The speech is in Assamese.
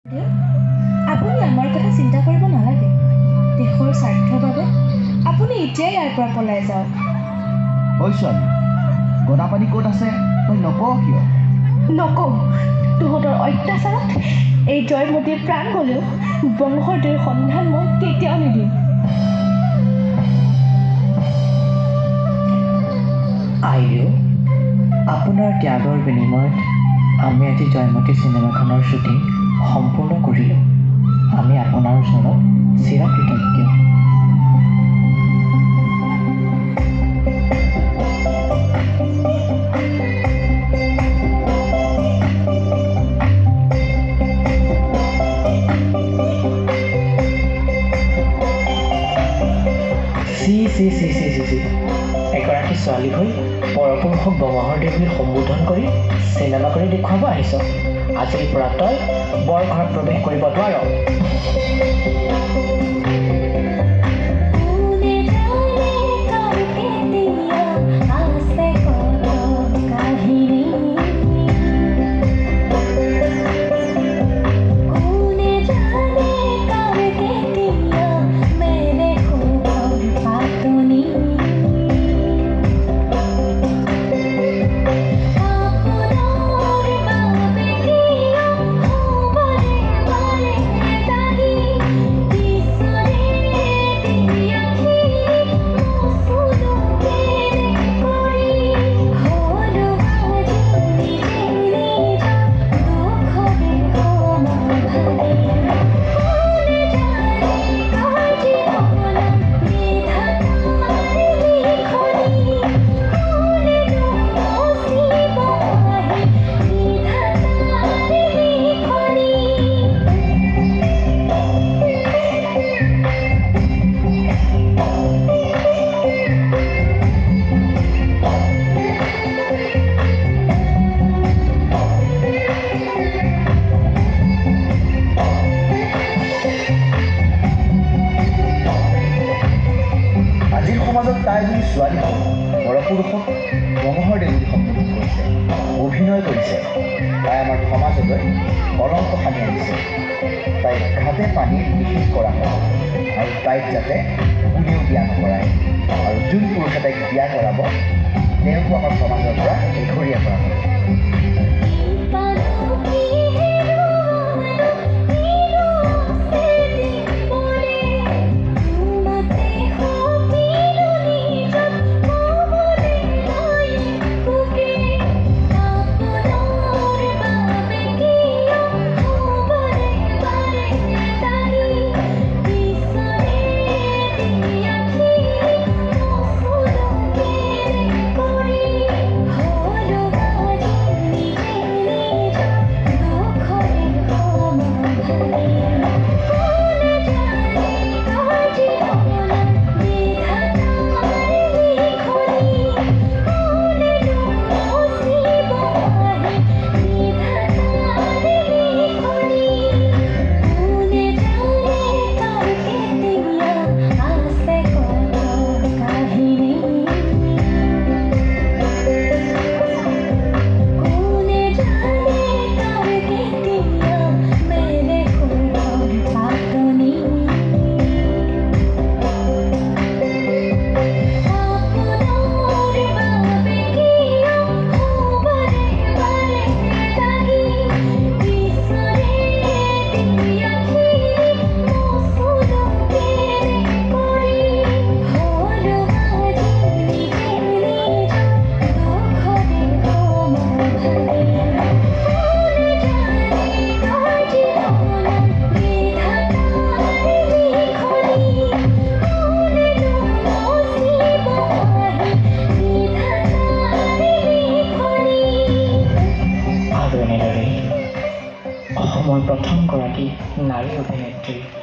আপুনি আমাৰ কথা চিন্তা কৰিব নালাগে। দেশৰ স্বাৰ্থৰ বাবে আপুনি এতিয়াই ইয়াৰ পৰা পলাই যাওক। ঐ ছোৱালী, গদাপানী ক'ত আছে তই নকওঁ কিয়? নকওঁ। তহঁতৰ অত্যাচাৰত এই জয়মতীৰ প্ৰাণ গ'লেও বংশৰ সন্ধান মই কেতিয়াও নিদিম। আইদেউ, আপোনাৰ ত্যাগৰ বিনিময়ত আমি আজি জয়মতী চিনেমাখনৰ শ্বুটিং সম্পূৰ্ণ কৰিলোঁ। আমি আপোনাৰ ওচৰত চিৰকৃতজ্ঞ। এগৰাকী ছোৱালী হৈ পৰপুৰুষক বঙহৰ দেৱী সম্বোধন কৰি চিনেমা কৰি দেখুৱাব আহিছ। আজিৰ পৰা তই বৰ ঘৰত প্ৰৱেশ কৰিব নোৱাৰ। তাই যদি ছোৱালী হ'ল পৰপুৰুষক বঙহৰ দেৱী সম্বোধন কৰিছে, অভিনয় কৰিছে, তাই আমাৰ সমাজলৈ কলংক সানি আনিছে। তাইক ঘাটে পানীত নিষেধ কৰা হয় আৰু তাইক যাতে কোনেও বিয়া নকৰায়, আৰু যোন পুৰুষে তাইক বিয়া কৰাব তেওঁকো আমাৰ সমাজৰ পৰা এঘৰীয়া কৰা হয়। অসমৰ প্ৰথমগৰাকী নাৰী অভিনেত্ৰী